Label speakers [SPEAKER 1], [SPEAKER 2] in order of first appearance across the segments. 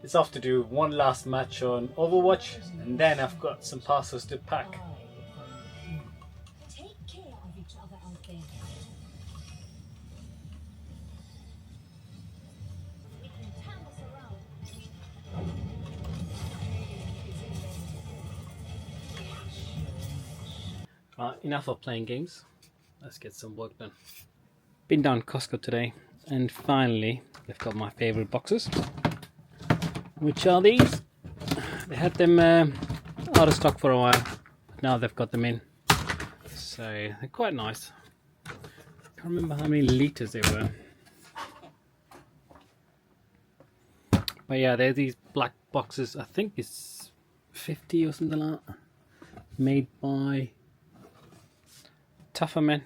[SPEAKER 1] It's off to do one last match on Overwatch, and then I've got some parcels to pack.
[SPEAKER 2] Take care of each other out there. We can turn this around.
[SPEAKER 1] Right, enough of playing games. Let's get some work done. Been down Costco today, and finally they've got my favorite boxes, which are these. They had them out of stock for a while, but now they've got them in, so they're quite nice. Can't remember how many liters they were, but yeah, they're these black boxes. I think it's 50 or something like that, made by Tougher Men.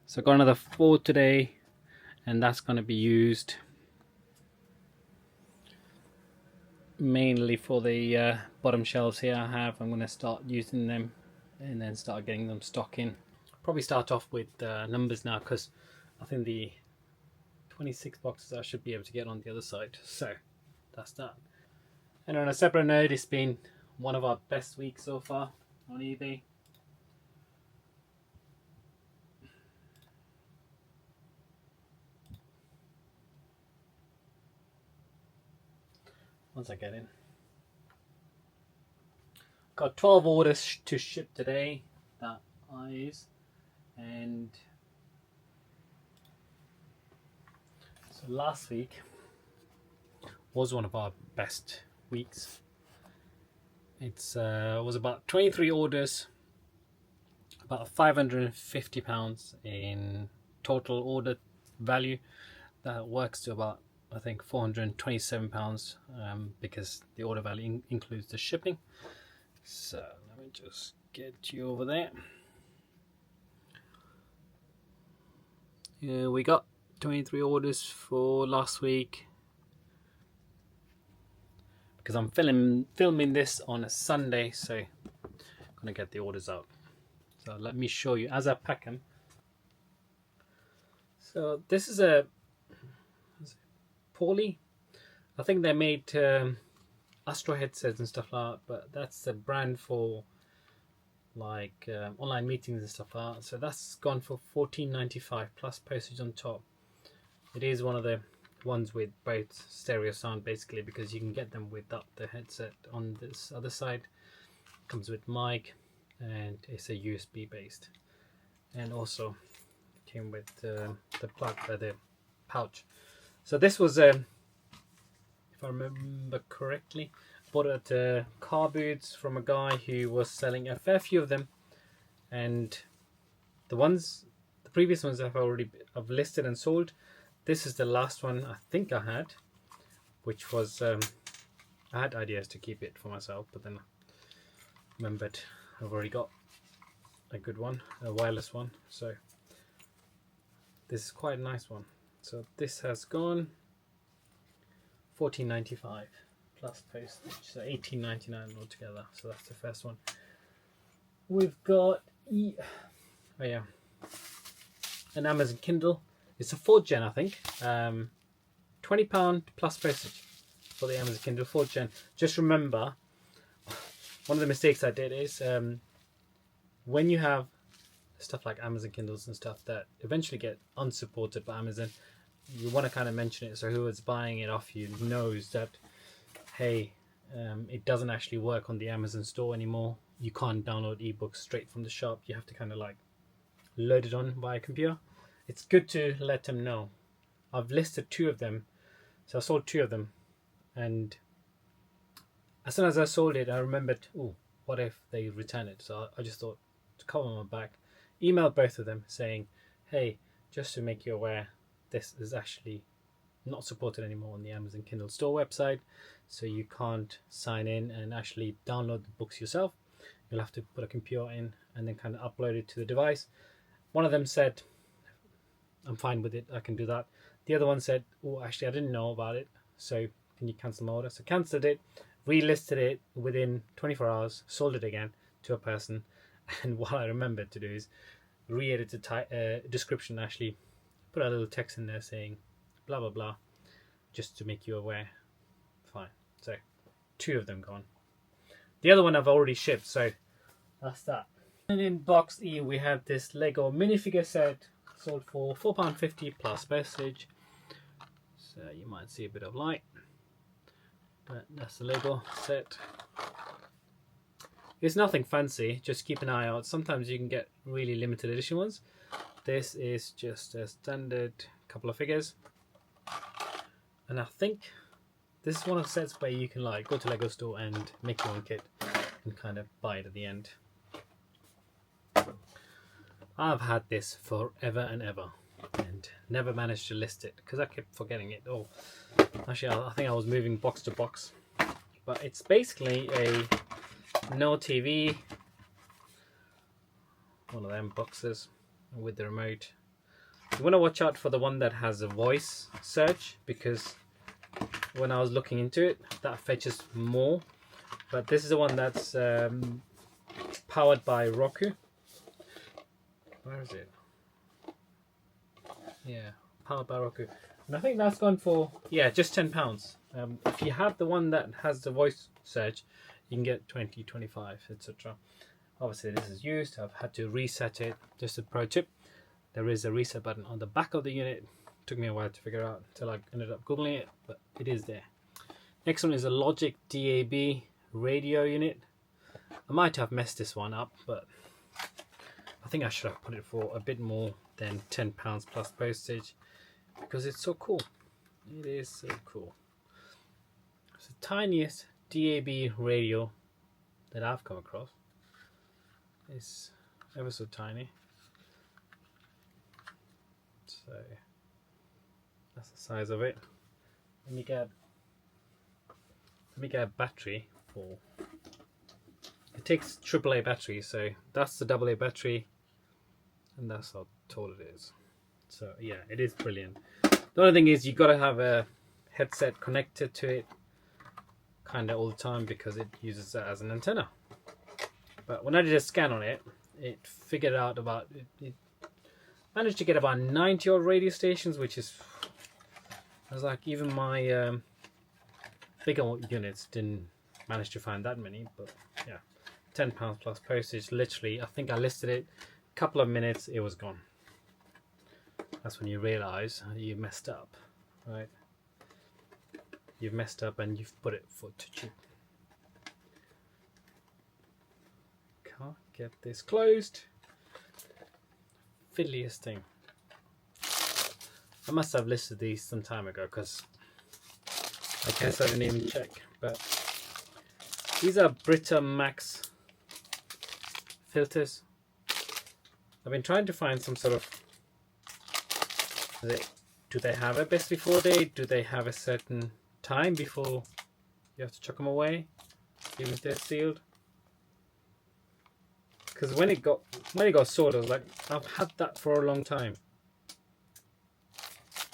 [SPEAKER 1] So I got another 4 today, and that's going to be used mainly for the bottom shelves here I'm going to start using them and then start getting them stock in. Probably start off with numbers now, because I think the 26 boxes I should be able to get on the other side. So that's that. And on a separate note, it's been one of our best weeks so far on eBay. Once I get in, got 12 orders to ship today. That is, and so last week was one of our best weeks. It's was about 23 orders, about £550 in total order value. That works to about, I think, £427 because the order value includes the shipping. So let me just get you over there. Yeah, we got 23 orders for last week. Because I'm filming this on a Sunday, so I'm gonna get the orders out. So let me show you as I pack them. So this is a Poly. I think they made Astro headsets and stuff like that, but that's the brand for like online meetings and stuff like that. So that's gone for £14.95 plus postage on top. It is one of the ones with both stereo sound, basically, because you can get them without the headset on this other side. Comes with mic, and it's a USB based, and also came with the plug, the pouch. So this was, if I remember correctly, bought it at Car Boots from a guy who was selling a fair few of them, and the previous ones I've listed and sold. This is the last one I think I had, which was I had ideas to keep it for myself, but then I remembered I've already got a good one, a wireless one. So this is quite a nice one. So this has gone £14.95 plus postage, so £18.99 altogether. So that's the first one. We've got an Amazon Kindle. It's a 4th gen, I think. £20 plus postage for the Amazon Kindle 4th gen. Just remember, one of the mistakes I did is when you have stuff like Amazon Kindles and stuff that eventually get unsupported by Amazon, you want to kind of mention it so whoever's buying it off you knows that, hey, it doesn't actually work on the Amazon store anymore. You can't download ebooks straight from the shop. You have to kind of like load it on via computer. It's good to let them know. I've listed 2 of them, so I sold 2 of them, and as soon as I sold it, I remembered, oh, what if they return it? So I just thought to cover my back, emailed both of them saying, hey, just to make you aware, this is actually not supported anymore on the Amazon Kindle store website, so you can't sign in and actually download the books yourself. You'll have to put a computer in and then kind of upload it to the device. One of them said, I'm fine with it, I can do that. The other one said, oh, actually I didn't know about it, so can you cancel my order? So cancelled it, relisted it within 24 hours, sold it again to a person. And what I remembered to do is re-edit the description, actually put a little text in there saying blah blah blah, just to make you aware Fine. So 2 of them gone. The other one I've already shipped, so that's that. And in box E we have this Lego minifigure set, sold for £4.50 plus postage. So you might see a bit of light, but that's the Lego set. It's nothing fancy, just keep an eye out. Sometimes you can get really limited edition ones. This is just a standard couple of figures. And I think this is one of the sets where you can like go to Lego store and make your own kit and kind of buy it at the end. I've had this forever and ever and never managed to list it because I kept forgetting it. Oh, actually I think I was moving box to box. But it's basically a no TV, one of them boxes with the remote. You want to watch out for the one that has a voice search, because when I was looking into it that fetches more, but this is the one that's powered by Roku. Where is it? Yeah, powered by Roku, and I think that's gone for just £10. If you have the one that has the voice search, you can get 20, 25, etc. Obviously this is used. I've had to reset it. Just a pro tip, there is a reset button on the back of the unit. Took me a while to figure out until I ended up googling it, but it is there. Next one is a Logic DAB radio unit. I might have messed this one up, but I think I should have put it for a bit more than £10 plus postage, because it's so cool. It is so cool. It's the tiniest DAB radio that I've come across. It's ever so tiny. So that's the size of it. Let me get a battery for. It takes AAA battery, so that's the AA battery, and that's how tall it is. So yeah, it is brilliant. The only thing is you got to have a headset connected to it kind of all the time, because it uses that as an antenna. But when I did a scan on it, it figured out about it managed to get about 90 odd radio stations, which is, I was like, even my bigger units didn't manage to find that many. But yeah, £10 plus postage. Literally, I think I listed it a couple of minutes, it was gone. That's when you realize you messed up, right? You've messed up and you've put it for too cheap. Can't get this closed. Fiddliest thing. I must have listed these some time ago, because I guess I didn't even check. But these are Brita Max filters. I've been trying to find some sort of. Do they have a best before date? Do they have a certain time before you have to chuck them away, even if they're sealed? Because when it got sold, I was like, I've had that for a long time,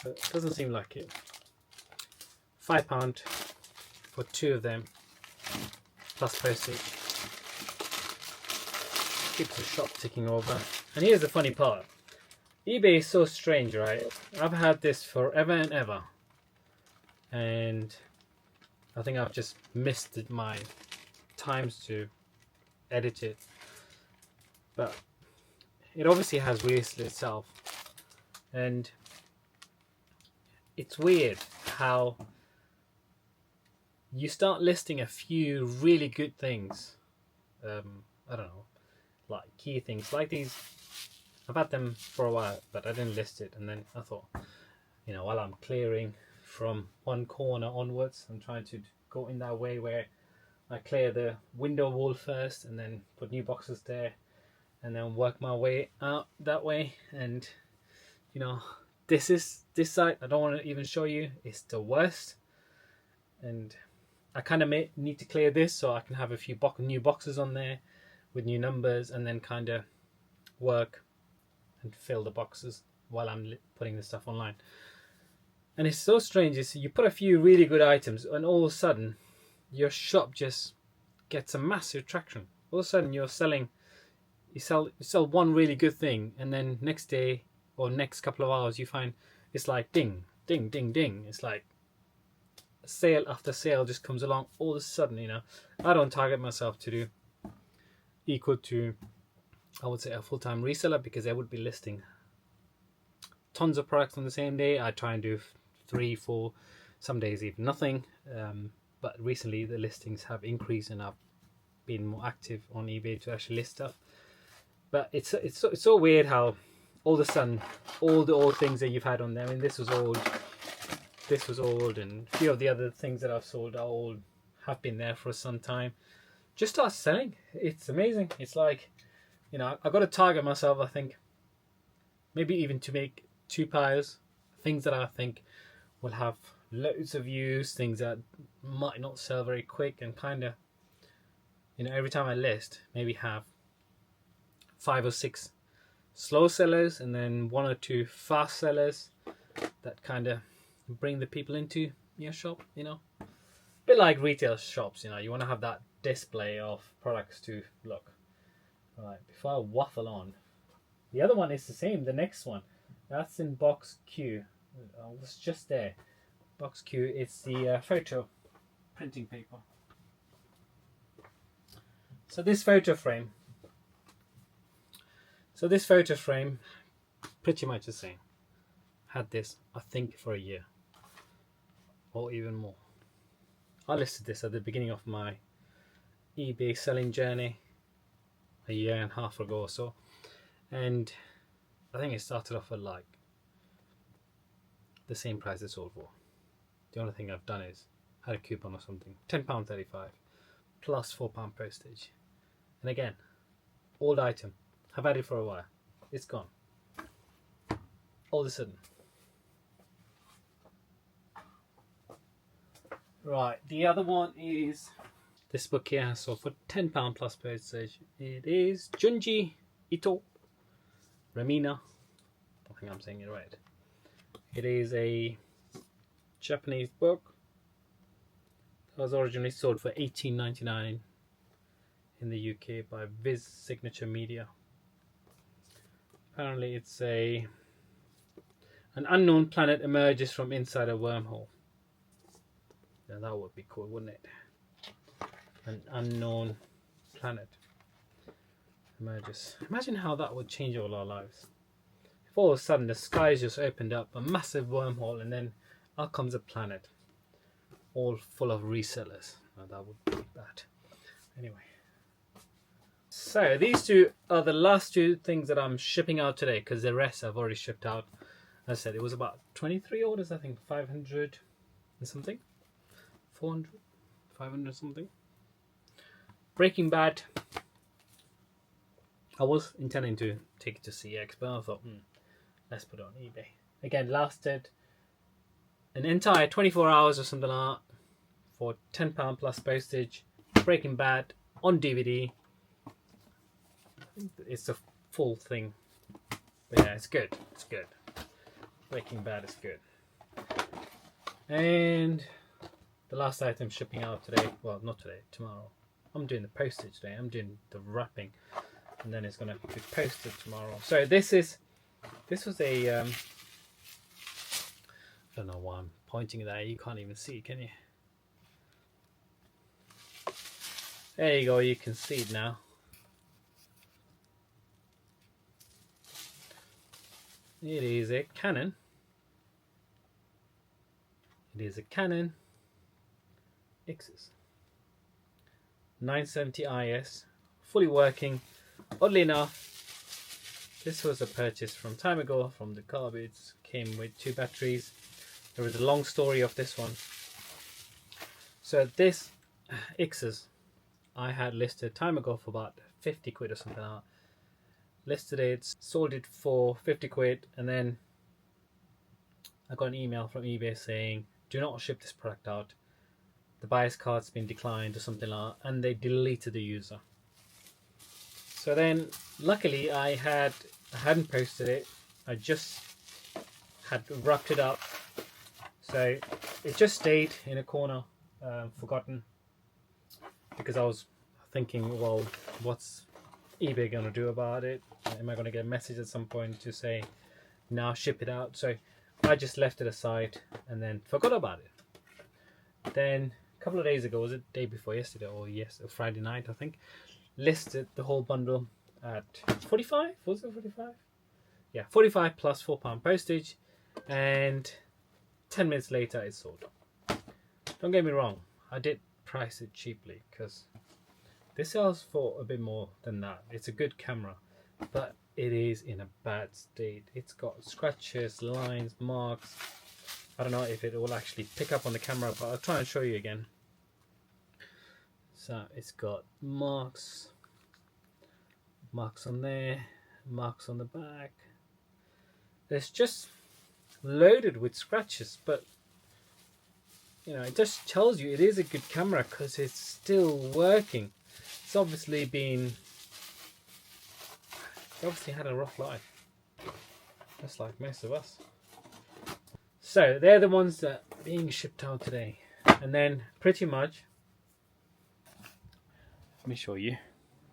[SPEAKER 1] but it doesn't seem like it. £5 for 2 of them plus postage. Keeps the shop ticking over. And here's the funny part. eBay is so strange, right? I've had this forever and ever, and I think I've just missed my times to edit it. But it obviously has released itself, and it's weird how you start listing a few really good things. I don't know, like key things like these. I've had them for a while, but I didn't list it, and then I thought, while I'm clearing from one corner onwards, I'm trying to go in that way where I clear the window wall first and then put new boxes there, and then work my way out that way. And this side I don't want to even show you. It's the worst, and I kind of need to clear this so I can have a few new boxes on there with new numbers, and then kind of work and fill the boxes while I'm putting the stuff online. And it's so strange, you put a few really good items and all of a sudden your shop just gets a massive traction. All of a sudden you sell one really good thing, and then next day or next couple of hours you find it's like ding, ding, ding, ding. It's like sale after sale just comes along all of a sudden, you know. I don't target myself to do equal to, I would say, a full-time reseller, because I would be listing tons of products on the same day. I try and do 3, 4, some days even nothing. But recently the listings have increased and I've been more active on eBay to actually list stuff. But it's so weird how all of a sudden all the old things that you've had on there, I mean, this was old, and a few of the other things that I've sold are old, have been there for some time, just start selling. It's amazing. It's like, you know, I've got to target myself, I think, maybe even to make 2 piles, things that I think will have loads of views, things that might not sell very quick, and kind of, you know, every time I list, maybe have 5 or 6 slow sellers and then 1 or 2 fast sellers that kind of bring the people into your shop, you know. A bit like retail shops, you know, you want to have that display of products to look. Right, before I waffle on, the other one is the same, the next one, that's in box Q. I was just there. Box Q, it's the photo printing paper. So this photo frame, pretty much the same. Had this, I think, for a year or even more. I listed this at the beginning of my eBay selling journey a year and a half ago or so, and I think it started off at like the same price it sold for. The only thing I've done is had a coupon or something, £10.35 plus £4 postage. And again, old item, I've had it for a while, it's gone all of a sudden. Right, the other one is this book here I sold for £10 plus postage. It is Junji Ito Ramina. I think I'm saying it right. It is a Japanese book that was originally sold for $18.99 in the UK by Viz Signature Media. Apparently it's an unknown planet emerges from inside a wormhole. Now that would be cool, wouldn't it? An unknown planet emerges. Imagine how that would change all our lives. If all of a sudden the skies just opened up, a massive wormhole, and then out comes a planet all full of resellers. Now that would be bad. Anyway. So these 2 are the last 2 things that I'm shipping out today, because the rest I've already shipped out. As I said, it was about 23 orders, I think 500 and something. 400, 500 something. Breaking Bad, I was intending to take it to CX, but I thought, let's put it on eBay. Again, lasted an entire 24 hours or something like that for £10 plus postage. Breaking Bad on DVD. I think it's a full thing, but yeah, it's good. It's good. Breaking Bad is good. And the last item shipping out today, well, not today, tomorrow. I'm doing the postage today. I'm doing the wrapping, and then it's gonna be posted tomorrow. So this was a I don't know why I'm pointing there. You can't even see, can you? There you go. You can see it now. It is a Canon. It is a Canon X's 970 IS, fully working. Oddly enough, this was a purchase from time ago from the garbage. Came with 2 batteries. There was a long story of this one. So this X's I had listed time ago for about 50 quid or something like that. Listed it, sold it for 50 quid, and then I got an email from eBay saying, do not ship this product out. The buyer's card's been declined or something like that, and they deleted the user. So then, luckily, I hadn't posted it. I just had wrapped it up. So it just stayed in a corner, forgotten, because I was thinking, well, what's eBay going to do about it? Am I going to get a message at some point to say, now ship it out? So I just left it aside and then forgot about it. Then a couple of days ago, was it the day before yesterday or Friday night, I think, listed the whole bundle at 45. Was it 45? Yeah, 45 plus £4 postage, and 10 minutes later it's sold. Don't get me wrong, I did price it cheaply because this sells for a bit more than that. It's a good camera, but it is in a bad state. It's got scratches, lines, marks. I don't know if it will actually pick up on the camera, but I'll try and show you again. So it's got marks on there, marks on the back. It's just loaded with scratches, but you know, it just tells you it is a good camera because it's still working. It's obviously had a rough life, just like most of us. So they're the ones that are being shipped out today. And then pretty much, let me show you.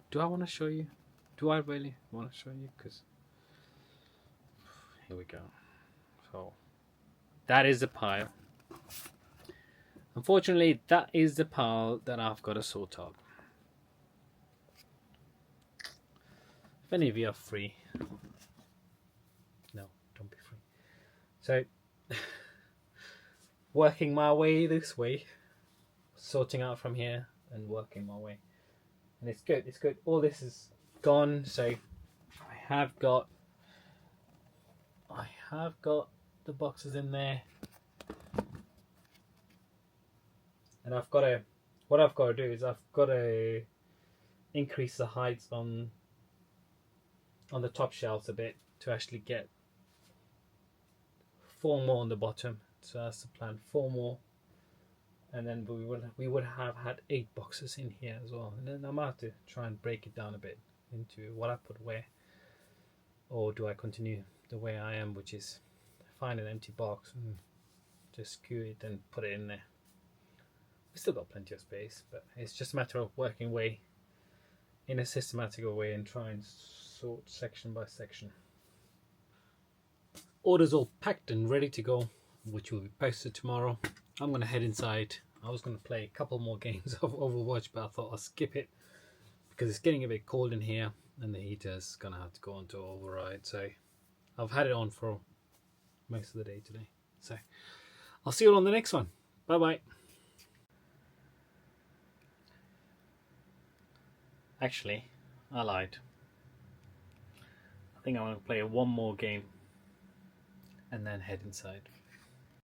[SPEAKER 1] Do I want to show you? Do I really want to show you? Because here we go. So that is the pile. Unfortunately, that is the pile that I've got to sort out. If any of you are free, no, don't be free. So working my way this way, sorting out from here and working my way, and it's good. It's good. All this is gone, so I have got the boxes in there, and what I've got to do is I've got to increase the heights on the top shelves a bit to actually get 4 more on the bottom. So that's the plan, 4 more, and then we would have had 8 boxes in here as well. And then I might have to try and break it down a bit into what I put where, or do I continue the way I am, which is find an empty box and just skew it and put it in there. We still got plenty of space, but it's just a matter of working way in a systematic way and try and sort section by section. Orders all packed and ready to go, which will be posted tomorrow. I'm going to head inside. I was going to play a couple more games of Overwatch, but I thought I'll skip it because it's getting a bit cold in here and the heater's going to have to go on to override. So I've had it on for most of the day today. So I'll see you all on the next one. Bye bye. Actually, I lied. I think I want to play one more game and then head inside.